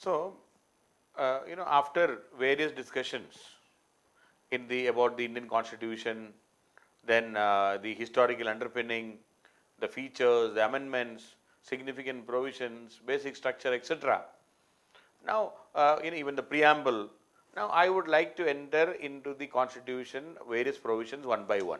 So, after various discussions about the Indian Constitution, then the historical underpinning, the features, the amendments, significant provisions, basic structure, etc. Now, even the preamble. Now, I would like to enter into the Constitution various provisions one by one.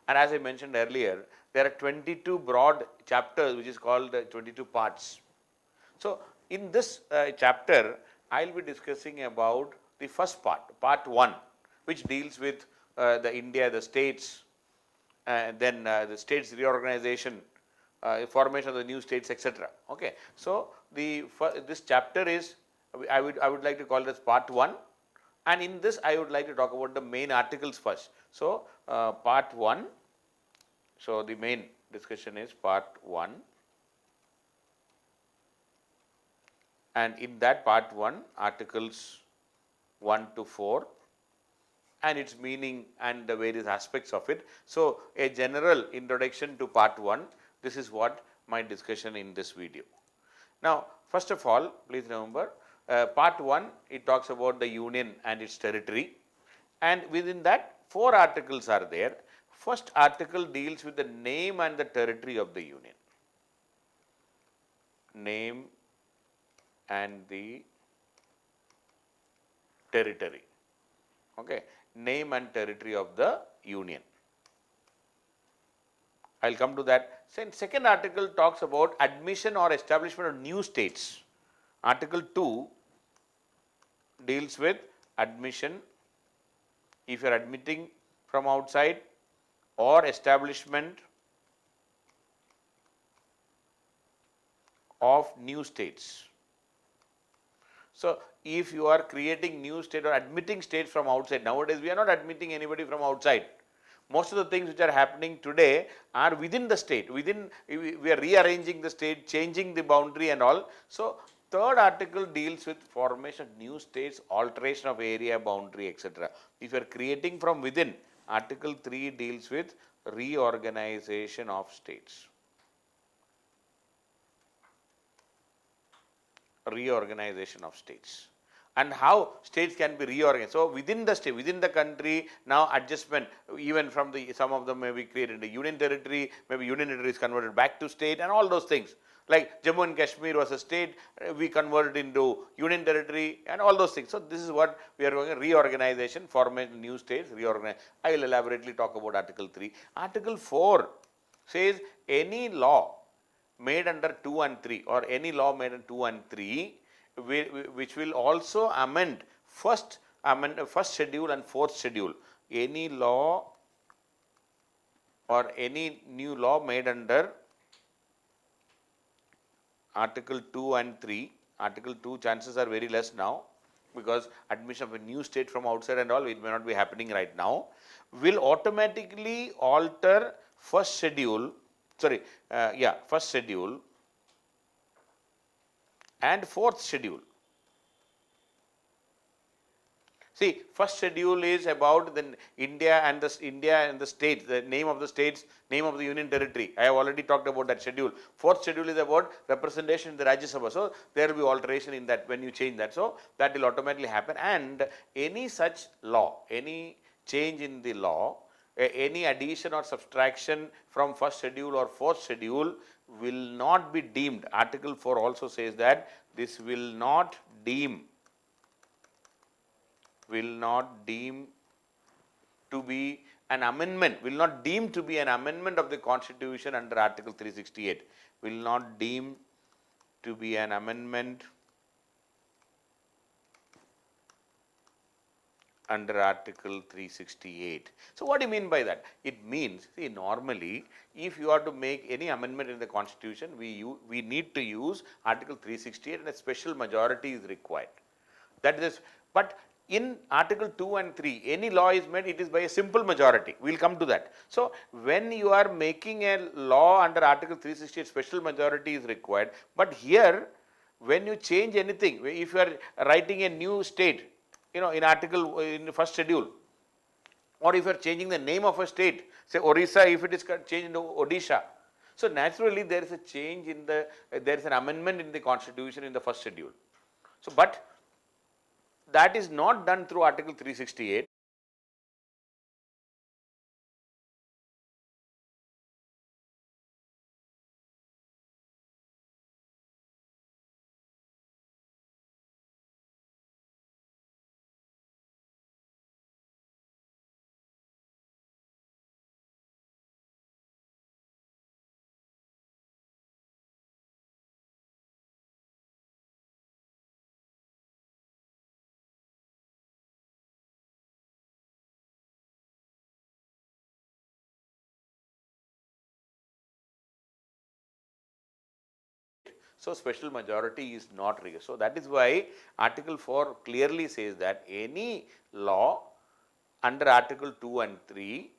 And as I mentioned earlier, there are 22 broad chapters, which is called 22 parts. So, in this chapter, I will be discussing about the first part 1, which deals with the India, the states, then the states reorganization, formation of the new states, etc. Okay. So, this chapter is, I would like to call this part 1, and in this I would like to talk about the main articles first. So, part 1, so the main discussion is part 1, and in that part 1, articles 1 to 4 and its meaning and the various aspects of it. So, a general introduction to part 1, this is what my discussion in this video. Now, first of all, please remember, part 1, it talks about the union and its territory, and within that 4 articles are there. First article deals with the name and the territory of the union. Name and the territory. Okay. Name and territory of the union. I will come to that. Second article talks about admission or establishment of new states. Article 2 deals with admission, if you are admitting from outside, or establishment of new states. So, if you are creating new state or admitting states from outside, nowadays we are not admitting anybody from outside. Most of the things which are happening today are within the state, we are rearranging the state, changing the boundary and all. So, third article deals with formation of new states, alteration of area, boundary, etc. If you are creating from within, article 3 deals with reorganization of states. Reorganization of states and how states can be reorganized. So, within the state, within the country, now adjustment, even from some of them may be created into union territory, maybe union territory is converted back to state and all those things. Like Jammu and Kashmir was a state, we converted into union territory and all those things. So, this is what we are doing, reorganization, formation new states, reorganize. I will elaborately talk about article 3. Article 4 says any law made under 2 and 3 or any law made under 2 and 3 which will also amend first schedule and fourth schedule. Any law or any new law made under article 2 and 3, article 2 chances are very less now because admission of a new state from outside and all, it may not be happening right now, will automatically alter first schedule and fourth schedule. See, first schedule is about the India and the states, the name of the states, name of the union territory. I have already talked about that schedule. Fourth schedule is about representation in the Rajya Sabha. So, there will be alteration in that when you change that. So, that will automatically happen, and any such law, any change in the law, any addition or subtraction from first schedule or fourth schedule will not be deemed. Article 4 also says that this will not deem to be an amendment, will not deem to be an amendment of the Constitution under Article 368, will not deem to be an amendment under Article 368. So, what do you mean by that? It means, see, normally if you are to make any amendment in the Constitution, we need to use Article 368 and a special majority is required. That is, but in Article 2 and 3, any law is made, it is by a simple majority. We will come to that. So, when you are making a law under Article 368, special majority is required. But here, when you change anything, if you are writing a new state, in the first schedule, or if you are changing the name of a state, say Orissa, if it is changed into Odisha. So, naturally there is a change in there is an amendment in the Constitution in the first schedule. So, but that is not done through Article 368. So, special majority is not required. So, that is why Article 4 clearly says that any law under Article 2 and 3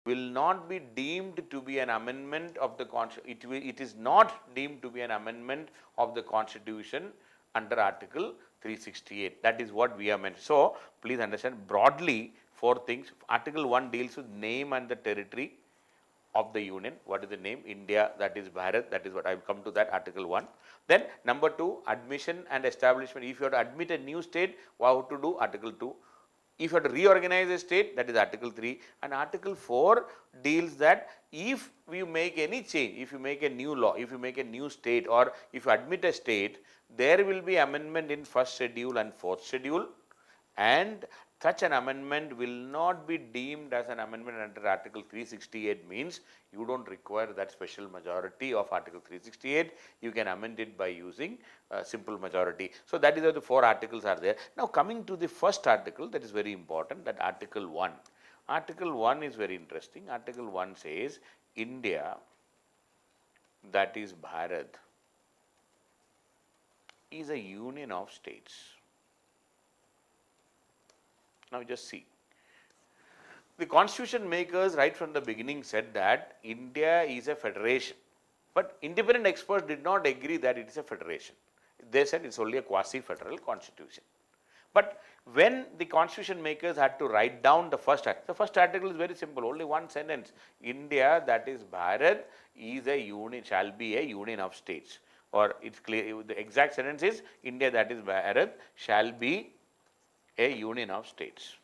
will not be deemed to be an amendment of the Constitution. It is not deemed to be an amendment of the Constitution under Article 368. That is what we have mentioned. So, please understand broadly four things. Article 1 deals with name and the territory of the union. What is the name? India, that is Bharat, that is what I will come to that, Article 1. Then number 2, admission and establishment. If you have to admit a new state, what to do? Article 2. If you have to reorganize a state, that is Article 3, and Article 4 deals that if you make any change, if you make a new law, if you make a new state, or if you admit a state, there will be amendment in first schedule and fourth schedule, and such an amendment will not be deemed as an amendment under Article 368, means you don't require that special majority of Article 368, you can amend it by using simple majority. So, that is how the 4 articles are there. Now, coming to the first article, that is very important, that Article 1. Article 1 is very interesting. Article 1 says India, that is Bharat, is a union of states. Now, just see, the constitution makers right from the beginning said that India is a federation, but independent experts did not agree that it is a federation. They said it is only a quasi-federal constitution. But when the constitution makers had to write down the first article is very simple, only one sentence: India, that is Bharat, is a union, shall be a union of states. Or it's clear, the exact sentence is India, that is Bharat, shall be a union of states.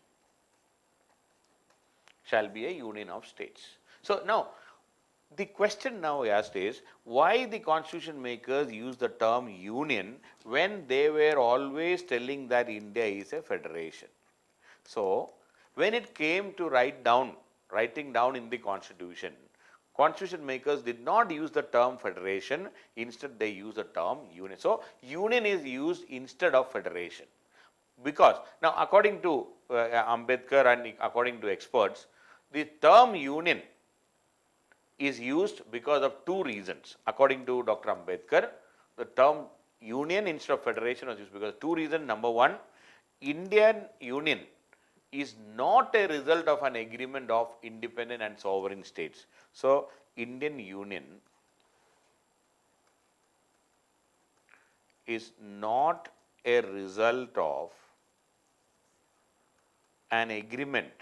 Shall be a union of states. So, now the question now asked is, why the constitution makers use the term union when they were always telling that India is a federation? So, when it came to writing down in the constitution, constitution makers did not use the term federation, instead they use the term union. So, union is used instead of federation. Because now, according to Ambedkar and according to experts, the term union is used because of 2 reasons. According to Dr. Ambedkar, the term union instead of federation was used because of 2 reasons. Number 1, Indian union is not a result of an agreement of independent and sovereign states. So, Indian union is not a result of an agreement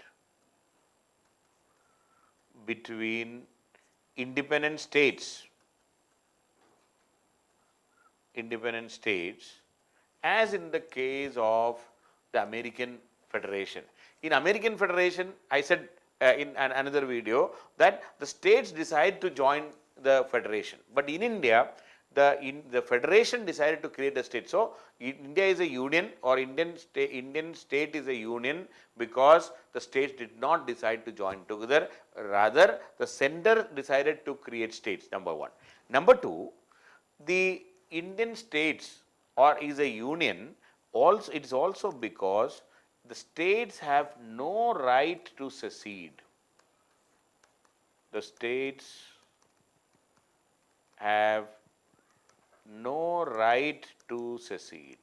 between independent states as in the case of the American Federation. In American Federation, I said in another video that the states decide to join the federation, but in India the federation decided to create a state. So, India is a union, or Indian state is a union because the states did not decide to join together, rather the center decided to create states, number 1. Number 2, the Indian states or is a union, also it is also because the states have no right to secede. The states have no right to secede.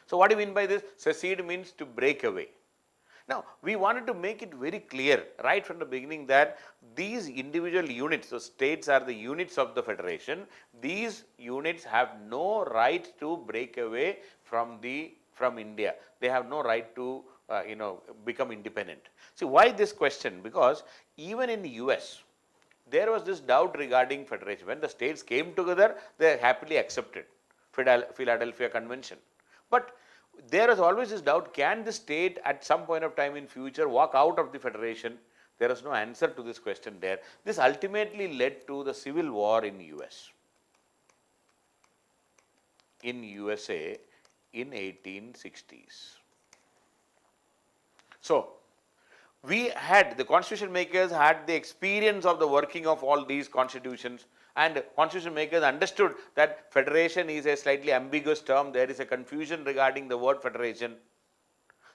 So, what do you mean by this? Secede means to break away. Now, we wanted to make it very clear right from the beginning that these individual units, so states are the units of the federation, these units have no right to break away from the from India. They have no right to become independent. See, why this question? Because even in the US, there was this doubt regarding federation. When the states came together, they happily accepted Philadelphia Convention. But there is always this doubt, can the state at some point of time in future walk out of the federation? There is no answer to this question there. This ultimately led to the civil war in US. In USA in 1860s. So, the constitution makers had the experience of the working of all these constitutions, and constitution makers understood that federation is a slightly ambiguous term. There is a confusion regarding the word federation.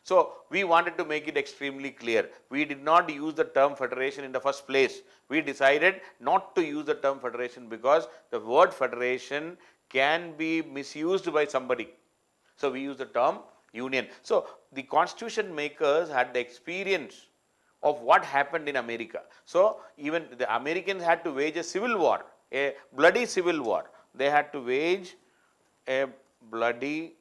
So, we wanted to make it extremely clear. We did not use the term federation in the first place. We decided not to use the term federation because the word federation can be misused by somebody. So, we use the term union. So, the constitution makers had the experience of what happened in America. So, even the Americans had to wage a civil war, a bloody civil war. They had to wage a bloody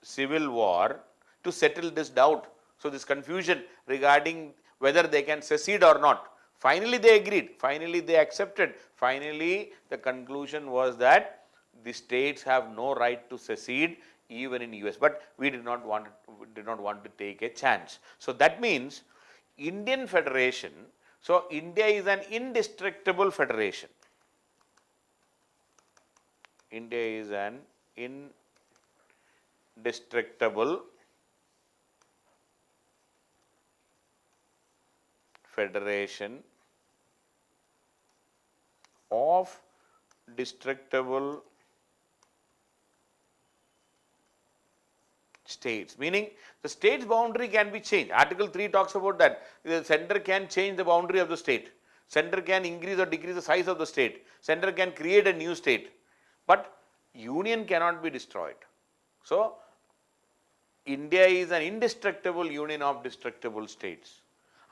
civil war to settle this doubt. So, this confusion regarding whether they can secede or not. Finally, they agreed. Finally, they accepted. Finally, the conclusion was that the states have no right to secede even in US. But we did not want to take a chance. So, that means Indian Federation. So, India is an indestructible federation. India is an indestructible federation of destructible states, meaning the state's boundary can be changed. Article 3 talks about that. The center can change the boundary of the state. Center can increase or decrease the size of the state. Center can create a new state. But union cannot be destroyed. So, India is an indestructible union of destructible states.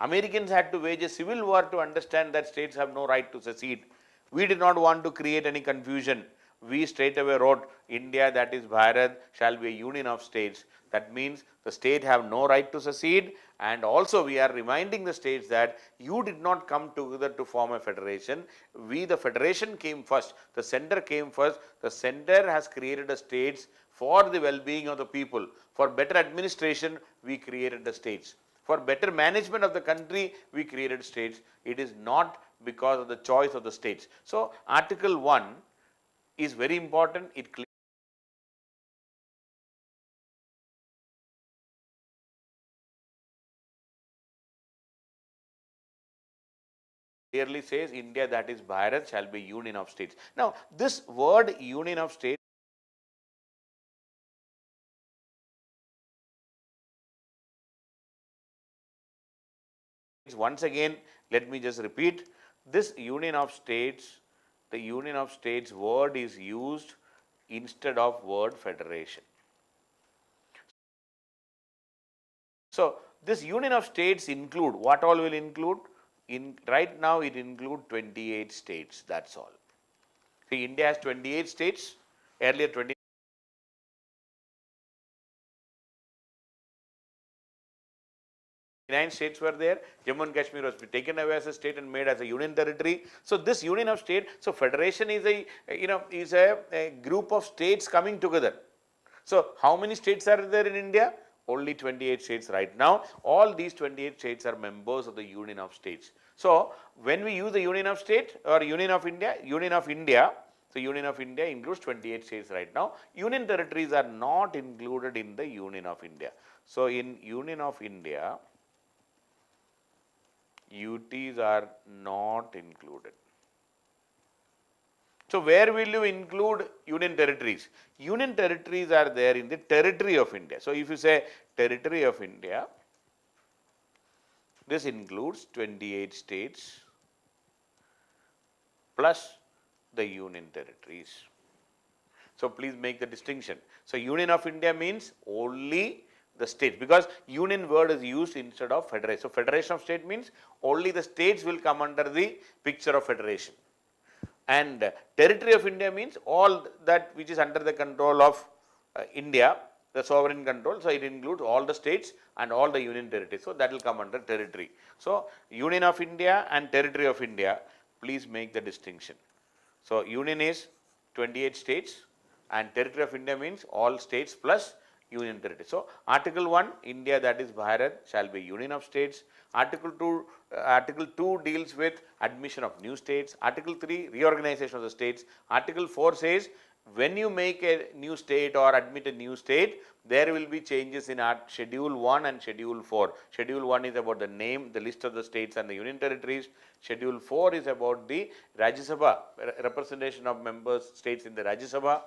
Americans had to wage a civil war to understand that states have no right to secede. We did not want to create any confusion. We straight away wrote India, that is Bharat, shall be a union of states. That means the state have no right to secede, and also we are reminding the states that you did not come together to form a federation. The federation came first. The center came first. The center has created the states for the well-being of the people. For better administration, we created the states. For better management of the country, we created states. It is not because of the choice of the states. So, Article 1 is very important. It clearly says India, that is Bharat, shall be union of states. Now, this word union of states once again, let me just repeat, this union of states, the union of states word is used instead of word federation. So, this union of states include, what all will include? Right now it includes 28 states, that's all. See, India has 28 states, earlier 29 states were there. Jammu and Kashmir was taken away as a state and made as a union territory. So, this union of state, so federation is a group of states coming together. So, how many states are there in India? Only 28 states right now. All these 28 states are members of the Union of States. So, when we use the Union of States or Union of India, so Union of India includes 28 states right now. Union territories are not included in the Union of India. So, in Union of India, UTs are not included. So, where will you include union territories? Union territories are there in the territory of India. So, if you say territory of India, this includes 28 states plus the union territories. So, please make the distinction. So, Union of India means only the states, because union word is used instead of federation. So, federation of state means only the states will come under the picture of federation. And territory of India means all that which is under the control of India, the sovereign control, so it includes all the states and all the union territories. So that will come under territory. So Union of India and Territory of India, please make the distinction. So Union is 28 states and Territory of India means all states plus Union territory. So Article 1, India, that is Bharat, shall be Union of States. Article 2 deals with admission of new states. Article 3, reorganization of the states. Article 4 says when you make a new state or admit a new state, there will be changes in Schedule 1 and Schedule 4. Schedule 1 is about the name, the list of the states and the union territories. Schedule 4 is about the Rajya Sabha, representation of members, states in the Rajya Sabha.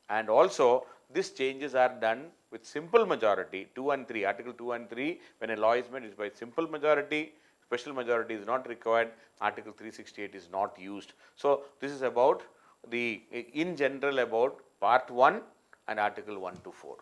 And also, these changes are done with simple majority, 2 and 3, Article 2 and 3, when a law is made, is by simple majority, special majority is not required, Article 368 is not used. So, this is about the, in general, about part 1 and Article 1 to 4.